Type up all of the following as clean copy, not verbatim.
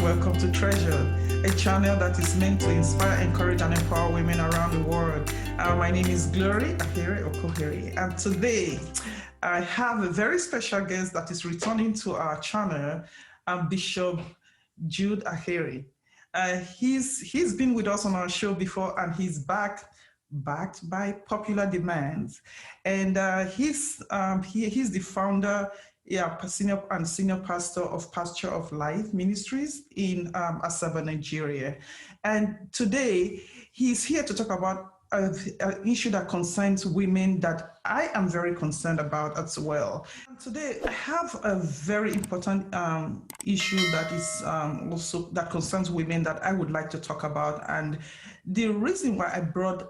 welcome to TreasHERed, a channel that is meant to inspire, encourage, and empower women around the world. My name is Gr&ax, and today I have a very special guest that is returning to our channel, Bishop Jude Akhere. He's been with us on our show before, and he's backed by popular demands, and he's the founder, senior pastor of Pasture of Life Ministries in Asaba, Nigeria. And today he's here to talk about an issue that concerns women that I am very concerned about as well. And today I have a very important issue that is also that concerns women that I would like to talk about. And the reason why I brought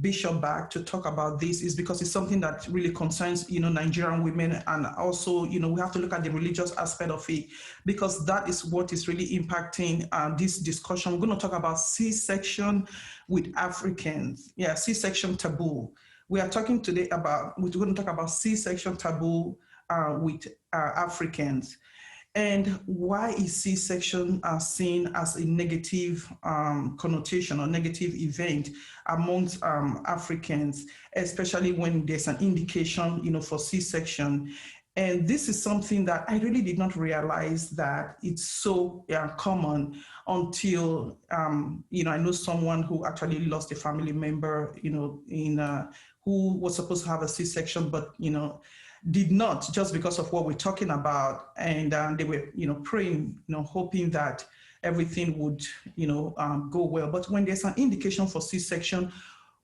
Bishop back to talk about this is because it's something that really concerns, Nigerian women, and also, we have to look at the religious aspect of it, because that is what is really impacting this discussion. We're going to talk about C-section with Africans. Yeah, C-section taboo. We're going to talk about C-section taboo with Africans. And why is C-section seen as a negative connotation or negative event amongst Africans, especially when there's an indication, for C-section? And this is something that I really did not realize that it's so common until, I know someone who actually lost a family member, who was supposed to have a C-section, but, did not, just because of what we're talking about. And they were, praying, hoping that everything would, go well. But when there's an indication for C-section,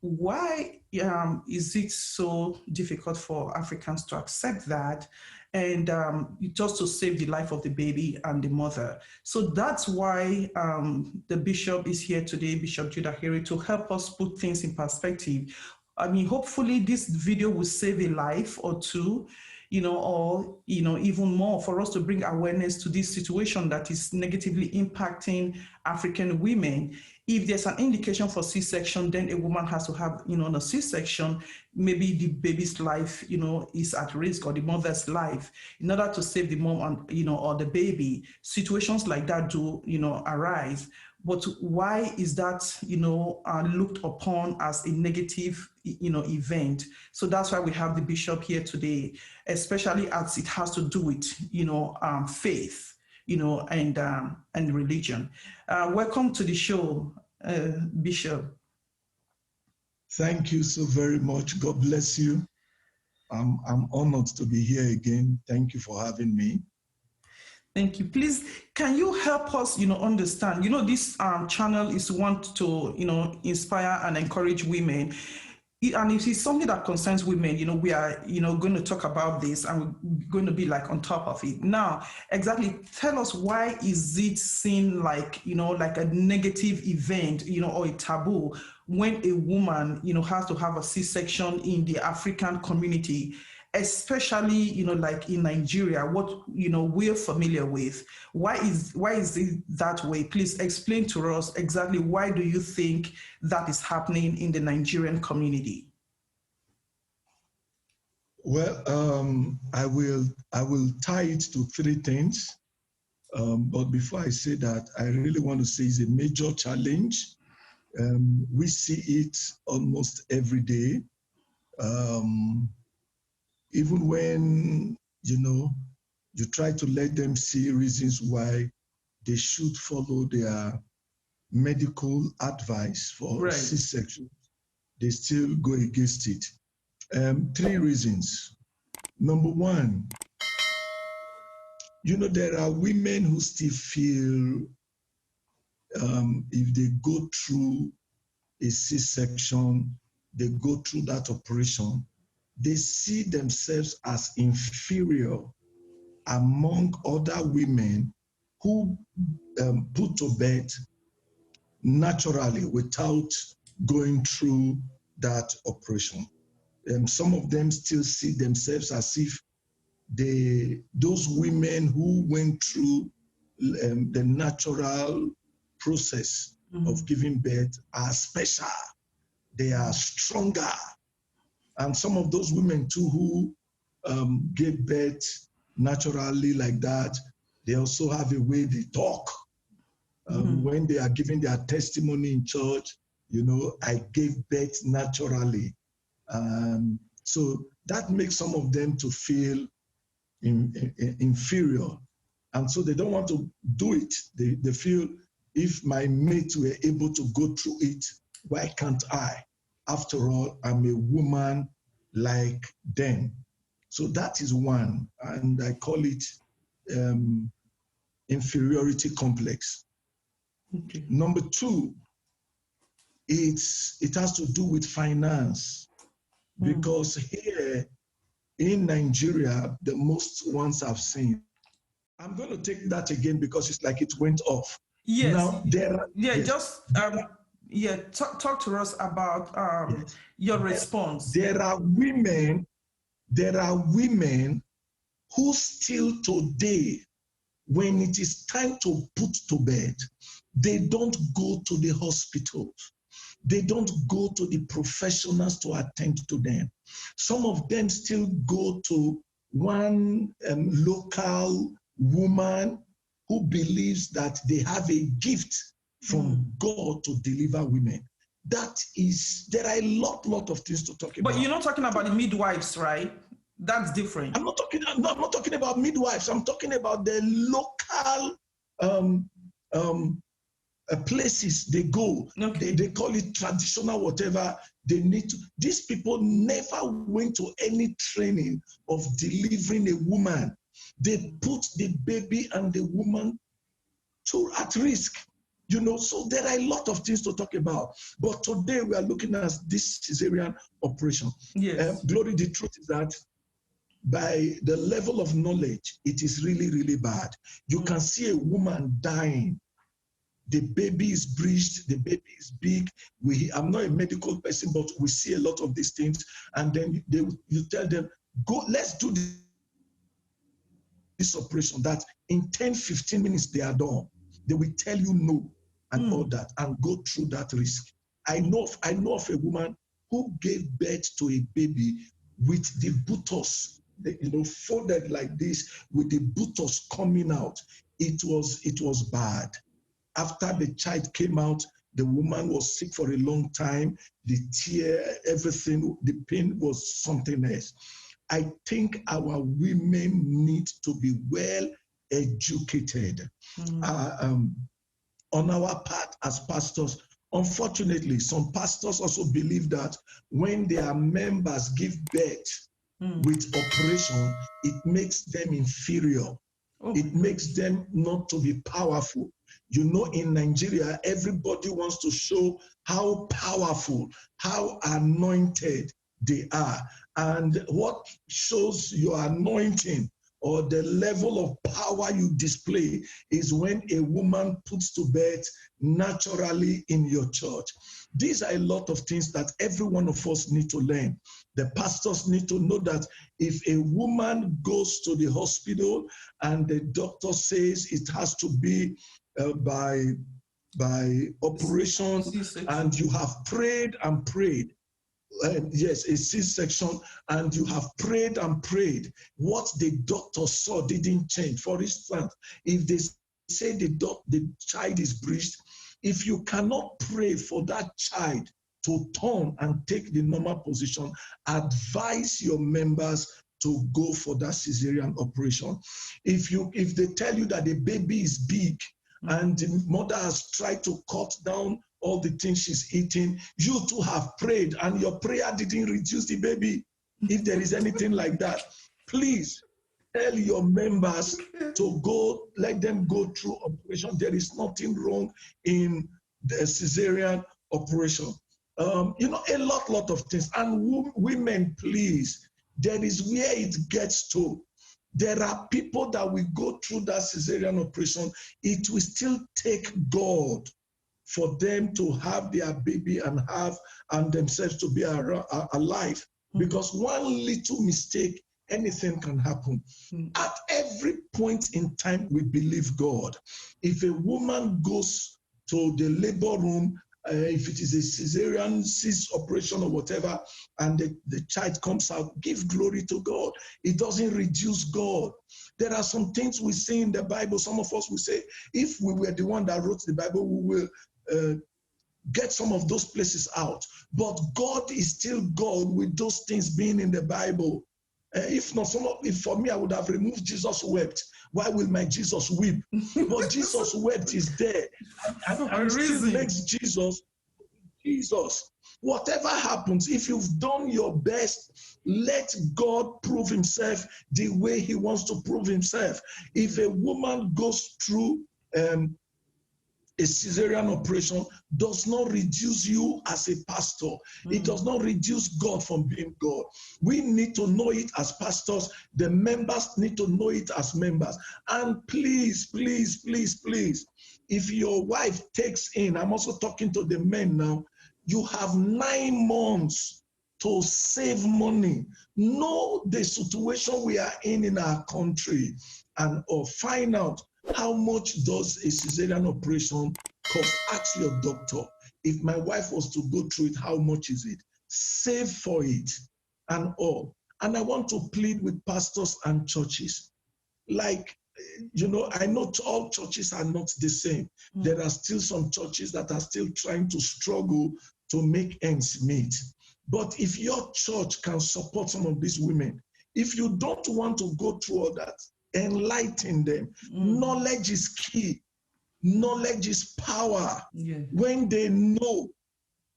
why is it so difficult for Africans to accept that, and just to save the life of the baby and the mother? So that's why the bishop is here today, Bishop Jude Akhere, to help us put things in perspective. Hopefully this video will save a life or two, or, even more, for us to bring awareness to this situation that is negatively impacting African women. If there's an indication for C-section, then a woman has to have, a C-section. Maybe the baby's life, is at risk, or the mother's life, in order to save the mom and, or the baby. Situations like that do, arise. But why is that, looked upon as a negative, event? So that's why we have the bishop here today, especially as it has to do with, faith, and religion. Welcome to the show, Bishop. Thank you so very much. God bless you. I'm honored to be here again. Thank you for having me. Thank you. Please, can you help us, understand? This channel is want to, inspire and encourage women. And if it's something that concerns women, we are, going to talk about this, and we're going to be like on top of it. Now, exactly, tell us, why is it seen like, like a negative event, or a taboo when a woman, has to have a C-section in the African community, especially, like in Nigeria, what, we're familiar with? Why is it that way? Please explain to us exactly why do you think that is happening in the Nigerian community? Well, I will tie it to three things. But before I say that, I really want to say it's a major challenge. We see it almost every day. Even when, you try to let them see reasons why they should follow their medical advice for C-section, they still go against it. Three reasons. Number one, there are women who still feel if they go through a C-section, they go through that operation, they see themselves as inferior among other women who put to bed naturally without going through that operation. Some of them still see themselves as if those women who went through the natural process of giving birth are special. They are stronger. And some of those women too who gave birth naturally like that, They also have a way they talk. When they are giving their testimony in church, I gave birth naturally. So that makes some of them to feel inferior. And so they don't want to do it. They feel, if my mates were able to go through it, why can't I? After all, I'm a woman like them. So that is one, and I call it inferiority complex. Okay. Number two, it has to do with finance, because here in Nigeria, the most ones I've seen. I'm going to take that again because it's like it went off. Yes. Now talk to us about your response. There are women who still today, when it is time to put to bed, they don't go to the hospitals. They don't go to the professionals to attend to them. Some of them still go to one local woman who believes that they have a gift from God to deliver women. There are a lot of things to talk about. But you're not talking about the midwives, right? That's different. I'm not talking about midwives. I'm talking about the local places they go. Okay. They call it traditional whatever. They need to. These people never went to any training of delivering a woman. They put the baby and the woman at risk. So there are a lot of things to talk about. But today we are looking at this Caesarian operation. Yes. Glory, the truth is that by the level of knowledge, it is really, really bad. You can see a woman dying. The baby is breached, the baby is big. I'm not a medical person, but we see a lot of these things. And then you tell them, go, let's do this operation, that in 10, 15 minutes they are done. They will tell you no and all that, and go through that risk. I know of a woman who gave birth to a baby with the buttocks, folded like this, with the buttocks coming out. It was bad. After the child came out, the woman was sick for a long time. The tear, everything, the pain was something else. I think our women need to be well educated on our part as pastors. Unfortunately, some pastors also believe that when their members give birth with operation, it makes them inferior. It makes them not to be powerful. In Nigeria, everybody wants to show how powerful, how anointed they are. And what shows your anointing or the level of power you display is when a woman puts to bed naturally in your church. These are a lot of things that every one of us need to learn. The pastors need to know that if a woman goes to the hospital and the doctor says it has to be by operation, and you have prayed and prayed, yes, a C-section, and you have prayed and prayed, what the doctor saw didn't change. For instance, if they say the child is breached, if you cannot pray for that child to turn and take the normal position, advise your members to go for that Caesarian operation. If they tell you that the baby is big and the mother has tried to cut down all the things she's eating, you too have prayed and your prayer didn't reduce the baby. If there is anything like that, please tell your members to go, let them go through operation. There is nothing wrong in the Caesarian operation. A lot of things. And women, please, there is where it gets to. There are people that will go through that Caesarian operation. It will still take God for them to have their baby and themselves to be alive. Because one little mistake, anything can happen. At every point in time, we believe God. If a woman goes to the labor room if it is a Caesarian cyst operation or whatever, and the child comes out, give glory to God. It doesn't reduce God. There are some things we see in the Bible. Some of us will say, if we were the one that wrote the Bible, we will get some of those places out. But God is still God with those things being in the Bible. If not, if for me, I would have removed Jesus wept. Why will my Jesus weep? But Jesus wept is there. And still makes Jesus. Whatever happens, if you've done your best, let God prove himself the way he wants to prove himself. If a woman goes through a Caesarian operation, does not reduce you as a pastor. It does not reduce God from being God. We need to know it as pastors. The members need to know it as members. And please, please, please, please, if your wife takes in, I'm also talking to the men now, you have 9 months to save money. Know the situation we are in our country, and or find out how much does a Caesarian operation cost. Ask your doctor. If my wife was to go through it, how much is it? Save for it and all. And I want to plead with pastors and churches. Like, I know all churches are not the same. There are still some churches that are still trying to struggle to make ends meet. But if your church can support some of these women, if you don't want to go through all that, enlighten them. Knowledge is key. Knowledge is power. Yeah. When they know,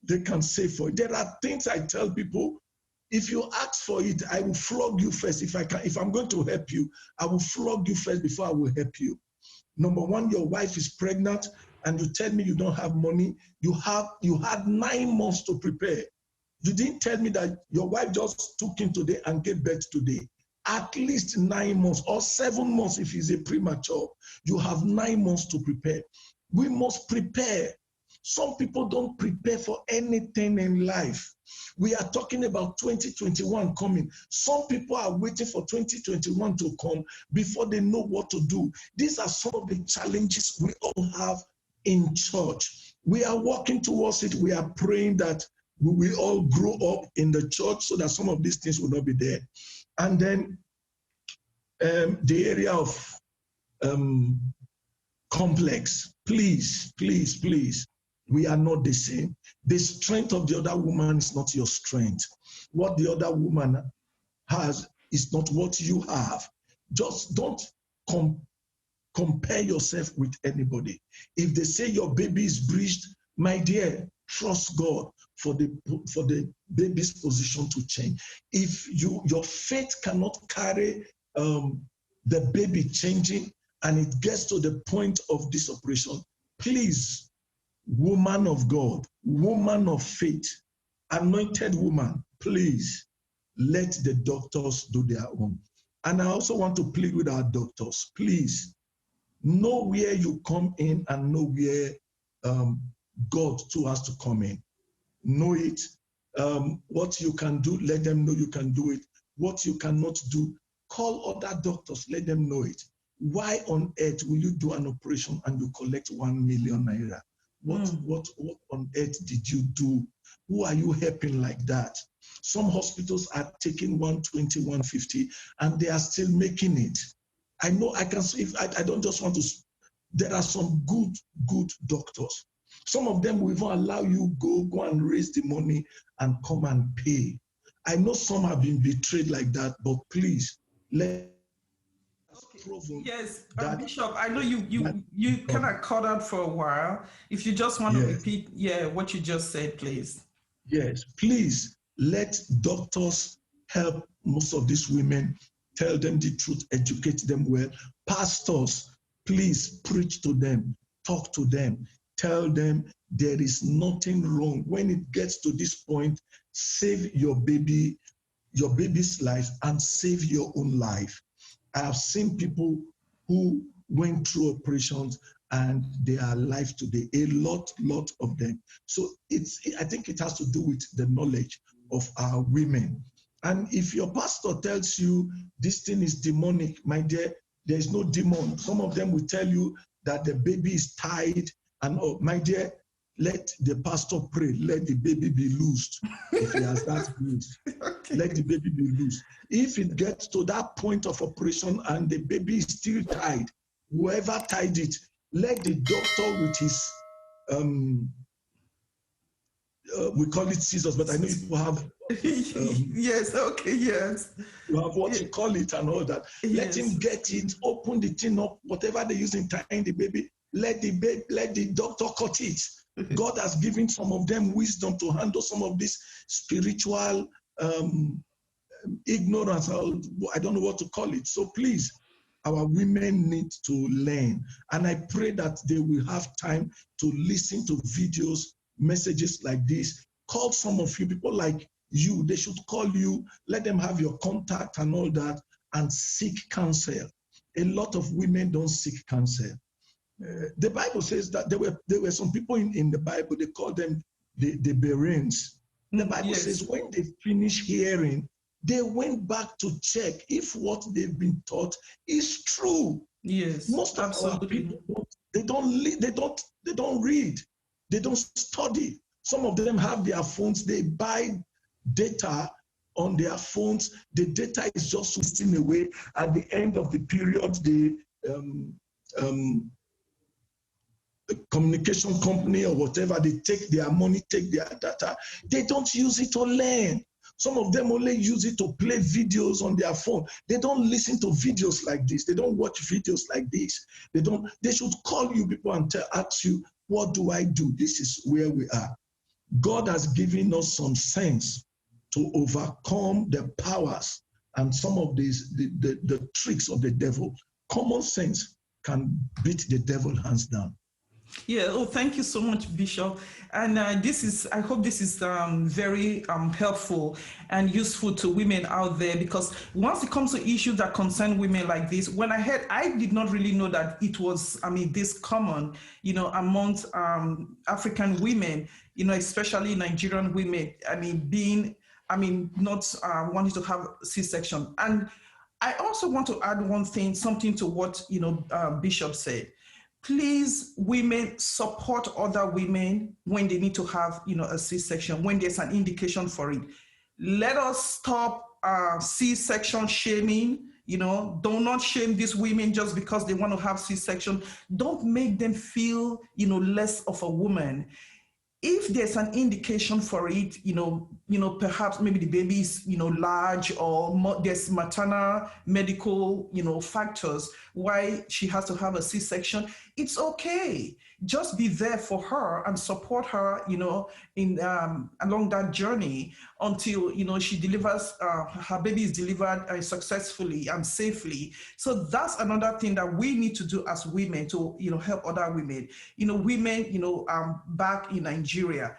they can save for it. There are things I tell people, if you ask for it, I will flog you first. If I'm going to help you, I will flog you first before I will help you. Number one, your wife is pregnant and you tell me you don't have money. You had 9 months to prepare. You didn't tell me that your wife just took in today and gave birth today. At least 9 months or 7 months if it's a premature. You have 9 months to prepare. We must prepare. Some people don't prepare for anything in life. We are talking about 2021 coming. Some people are waiting for 2021 to come before they know what to do. These are some of the challenges we all have in church. We are working towards it. We are praying that we will all grow up in the church so that some of these things will not be there. And then the area of complex, please, please, please, we are not the same. The strength of the other woman is not your strength. What the other woman has is not what you have. Just don't compare yourself with anybody. If they say your baby is breached, my dear, trust God for the baby's position to change. If your faith cannot carry the baby changing and it gets to the point of this operation, please, woman of God, woman of faith, anointed woman, please let the doctors do their own. And I also want to plead with our doctors, please know where you come in and know where God too has to come in. Know it. What you can do, let them know you can do it. What you cannot do, call other doctors, let them know it. Why on earth will you do an operation and you collect 1 million naira? What on earth did you do? Who are you helping like that? Some hospitals are taking 120, 150, and they are still making it. I know I can see, I don't just want to, there are some good doctors. Some of them will even allow you go and raise the money and come and pay. I know some have been betrayed like that, but please, let proven. Yes, Bishop, I know you kind of cut out for a while. If you just want to repeat, what you just said, please. Yes, please let doctors help most of these women, tell them the truth, educate them well. Pastors, please preach to them, talk to them, tell them there is nothing wrong. When it gets to this point, save your baby's life and save your own life. I have seen people who went through operations and they are alive today, a lot of them. So I think it has to do with the knowledge of our women. And if your pastor tells you this thing is demonic, my dear, there is no demon. Some of them will tell you that the baby is tied and, oh, my dear, let the pastor pray, let the baby be loosed. If he has that grace, Okay. let the baby be loosed. If it gets to that point of operation and the baby is still tied, whoever tied it, let the doctor with his, we call it scissors, but I know you have. Yes, okay, yes. You have what you call it and all that. Yes. Let him get it, open the thing up, whatever they use in tying the baby, let the doctor cut it. God has given some of them wisdom to handle some of this spiritual ignorance. I don't know what to call it. So please, our women need to learn. And I pray that they will have time to listen to videos, messages like this. Call some of you, people like you, they should call you, let them have your contact and all that, and seek counsel. A lot of women don't seek counsel. The Bible says that there were some people in the Bible, they call them the Bereans. The Bible says when they finish hearing, they went back to check if what they've been taught is true. Yes, most of our people, they don't read, they don't study. Some of them have their phones, they buy data on their phones. The data is just wasting away. At the end of the period, the communication company or whatever, they take their money, take their data. They don't use it to learn. Some of them only use it to play videos on their phone. They don't listen to videos like this. They don't watch videos like this. They should call you people and ask you, what do I do? This is where we are. God has given us some sense to overcome the powers and some of these, the tricks of the devil. Common sense can beat the devil hands down. Yeah, oh, thank you so much, Bishop. And I hope this is very helpful and useful to women out there, because once it comes to issues that concern women like this, when I heard, I did not really know that it was, this common, amongst African women, especially Nigerian women, not wanting to have C-section. And I also want to add something to what, Bishop said. Please, women, support other women when they need to have, a C-section, when there's an indication for it. Let us stop C-section shaming. Do not shame these women just because they want to have C-section. Don't make them feel, less of a woman. If there's an indication for it, perhaps maybe the baby is, large, or there's maternal medical, factors why she has to have a C-section, it's okay. Just be there for her and support her, in along that journey until, she delivers, her baby is delivered successfully and safely. So that's another thing that we need to do as women to, help other women. Women, back in Nigeria,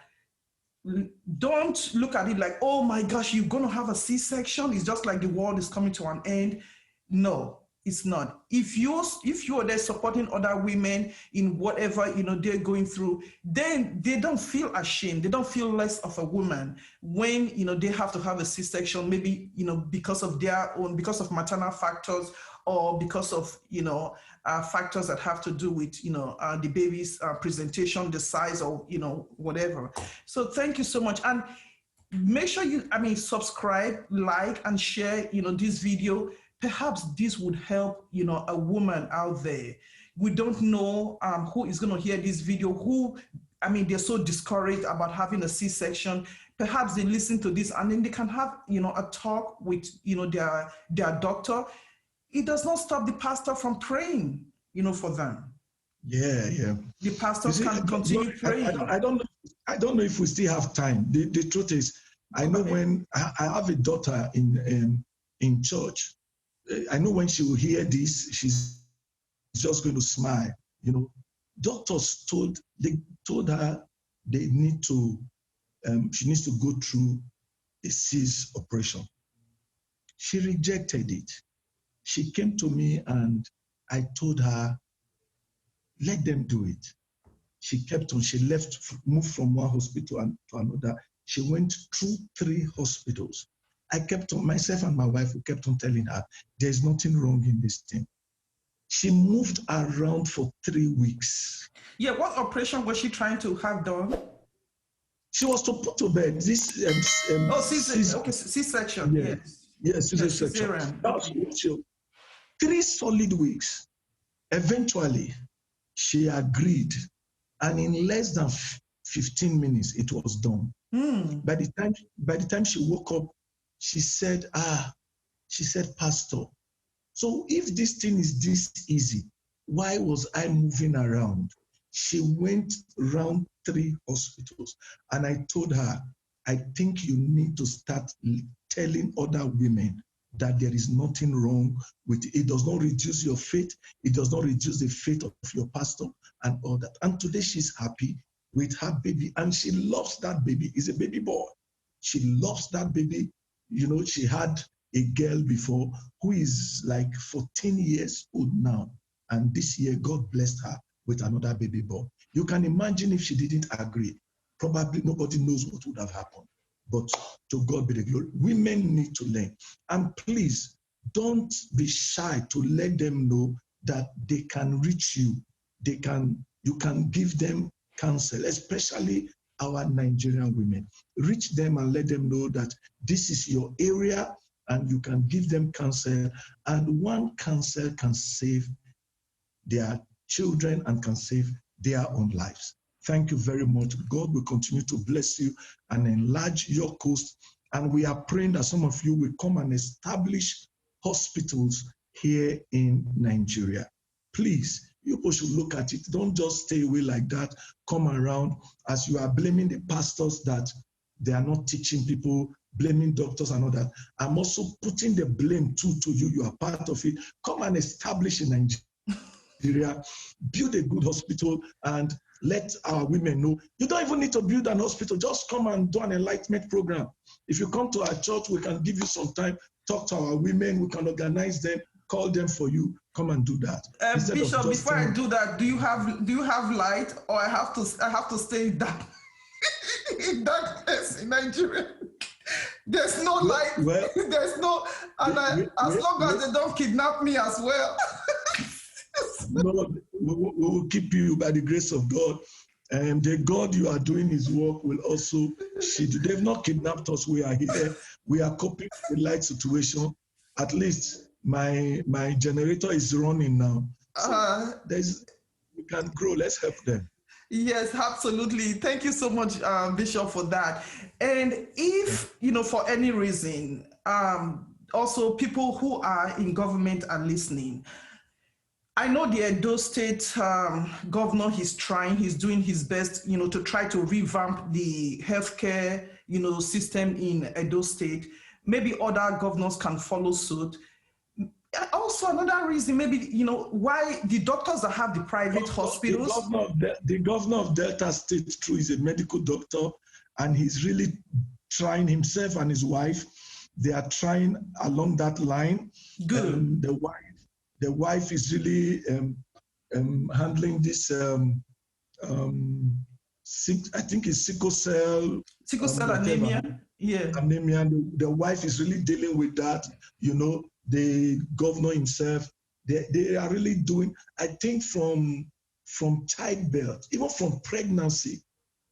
don't look at it like, oh my gosh, you're going to have a C-section. It's just like the world is coming to an end. No, it's not. If you are there supporting other women in whatever, they're going through, then they don't feel ashamed. They don't feel less of a woman when, they have to have a C-section, maybe, because of their own, because of maternal factors, or because of, factors that have to do with, the baby's presentation, the size, or, whatever. So thank you so much. And make sure you, subscribe, like, and share, this video. Perhaps this would help, a woman out there. We don't know who is going to hear this video, they're so discouraged about having a C-section. Perhaps they listen to this and then they can have, a talk with, their doctor. It does not stop the pastor from praying, for them. Yeah. The pastors can continue praying. I don't know if we still have time. The truth is, I know when I have a daughter in church, I know when she will hear this, she's just going to smile. Doctors told her they need to, she needs to go through a CS operation. She rejected it. She came to me and I told her, let them do it. She kept on, she moved from one hospital to another. She went through 3 hospitals. I kept on, myself and my wife, we kept on telling her, there's nothing wrong in this thing. She moved around for 3 weeks. Yeah, what operation was she trying to have done? She was to put to bed this C-section, yeah, yes. yes, C-section. Caesarian. That was what she, 3 solid weeks. Eventually, she agreed, and in less than 15 minutes, it was done. By the time she woke up, she said, Pastor, so if this thing is this easy, why was I moving around? She went around 3 hospitals, and I told her, I think you need to start telling other women that there is nothing wrong with it. It does not reduce your faith. It does not reduce the faith of your pastor and all that. And today she's happy with her baby, and she loves that baby. It's a baby boy. She loves that baby. You know, she had a girl before who is like 14 years old now. And this year, God blessed her with another baby boy. You can imagine if she didn't agree, probably nobody knows what would have happened. But to God be the glory. Women need to learn. And please, don't be shy to let them know that they can reach you. You can give them counsel, especially our Nigerian women. Reach them and let them know that this is your area, and you can give them counsel. And one counsel can save their children and can save their own lives. Thank you very much. God will continue to bless you and enlarge your coast. And we are praying that some of you will come and establish hospitals here in Nigeria. Please, you should look at it. Don't just stay away like that. Come around as you are blaming the pastors that they are not teaching people, blaming doctors and all that. I'm also putting the blame too to you. You are part of it. Come and establish in Nigeria, build a good hospital, and let our women know. You don't even need to build an hospital. Just come and do an enlightenment program. If you come to our church, we can give you some time, talk to our women, we can organize them, call them for you. Come and do that. Bishop, before I do that, do you have light, or I have to stay in that in darkness in Nigeria? There's no light. Well, there's no, and as long as they don't kidnap me as well. No, we will keep you by the grace of God. And the God you are doing his work will also shield you. They've not kidnapped us. We are here. We are coping with the light situation. At least my generator is running now. So we can grow. Let's help them. Yes, absolutely. Thank you so much, Bishop, for that. And if, for any reason, also people who are in government are listening, I know the Edo State governor, he's doing his best, to try to revamp the healthcare, system in Edo State. Maybe other governors can follow suit. Also, another reason, maybe, why the doctors that have the private hospitals. The governor of Delta State, too, is a medical doctor, and he's really trying, himself and his wife. They are trying along that line. Good. The wife is really handling this, I think it's sickle cell anemia. Yeah. Anemia. The wife is really dealing with that. The governor himself, they are really doing, I think from childbirth, even from pregnancy,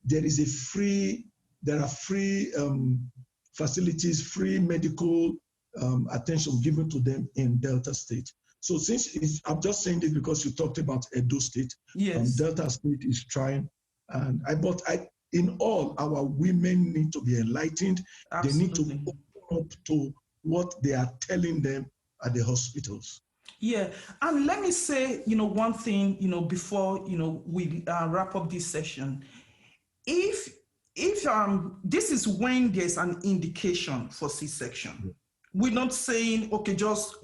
there are free facilities, free medical attention given to them in Delta State. So I'm just saying this because you talked about Edo State. Yes. Delta State is trying, and in all, our women need to be enlightened. Absolutely. They need to open up to what they are telling them at the hospitals. Yeah, and let me say, one thing, before, we wrap up this session. If this is when there's an indication for C-section. Yeah. We're not saying, okay, just,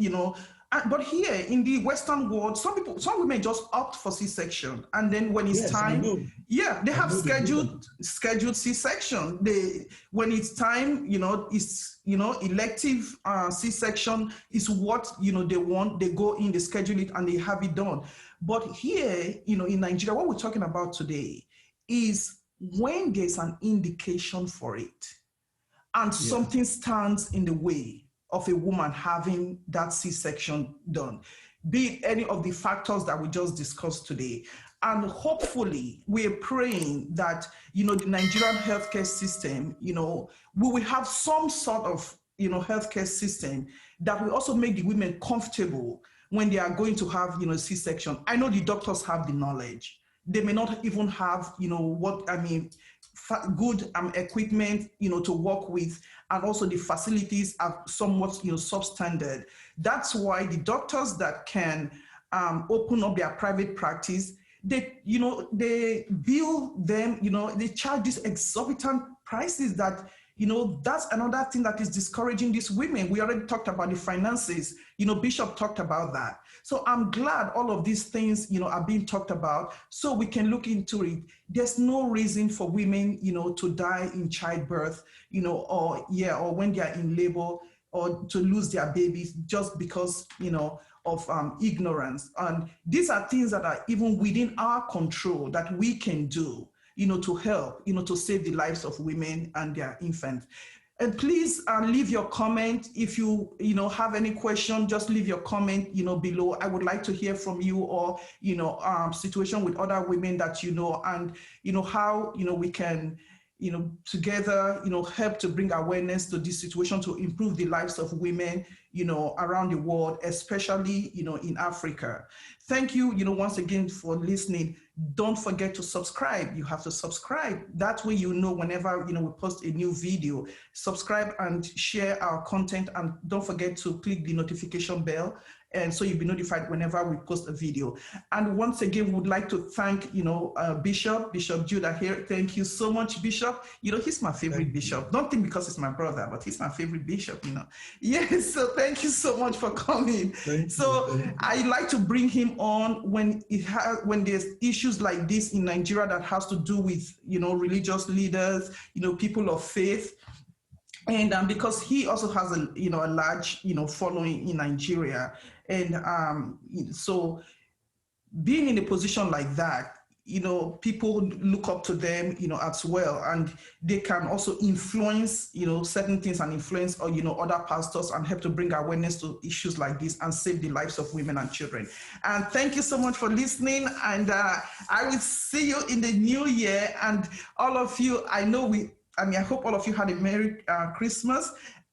but here in the Western world, some women just opt for C-section, and then when it's time, they have scheduled C-section. When it's time, it's elective C-section is what they want. They go in, they schedule it, and they have it done. But here, in Nigeria, what we're talking about today is when there's an indication for it, and something stands in the way of a woman having that C-section done. be it any of the factors that we just discussed today. And hopefully we're praying that, the Nigerian healthcare system, we will have some sort of, healthcare system that will also make the women comfortable when they are going to have, C-section. I know the doctors have the knowledge. They may not even have, good equipment, to work with, and also the facilities are somewhat, substandard. That's why the doctors that can open up their private practice, they bill them, they charge these exorbitant prices that, that's another thing that is discouraging these women. We already talked about the finances, Bishop talked about that. So I'm glad all of these things, are being talked about so we can look into it. There's no reason for women, to die in childbirth, or when they are in labor, or to lose their babies just because, of ignorance. And these are things that are even within our control that we can do, to help, to save the lives of women and their infants. And please leave your comment. If you, have any question, just leave your comment, below. I would like to hear from you, or, situation with other women that and, how, we can, together, help to bring awareness to this situation to improve the lives of women, around the world, especially, in Africa. Thank you, once again for listening. Don't forget to subscribe. You have to subscribe. That way, whenever, we post a new video. Subscribe and share our content. And don't forget to click the notification bell. And so you'll be notified whenever we post a video. And once again, we would like to thank, Bishop Jude Akhere. Thank you so much, Bishop. He's my favorite bishop. Don't think because he's my brother, but he's my favorite bishop, Yes, so thank you so much for coming. I like to bring him on when there's issues like this in Nigeria that has to do with, religious leaders, people of faith. And because he also has a large following in Nigeria, and so being in a position like that, people look up to them, as well, and they can also influence, certain things and influence, or other pastors, and help to bring awareness to issues like this and save the lives of women and children. And thank you so much for listening. And I will see you in the new year. And all of you, I hope all of you had a Merry Christmas,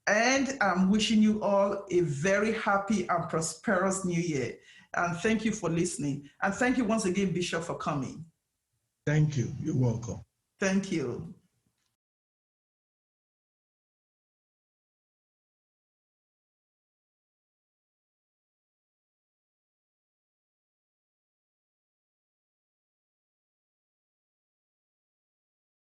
and I'm wishing you all a very happy and prosperous new year. And thank you for listening. And thank you once again, Bishop, for coming. Thank you. You're welcome. Thank you.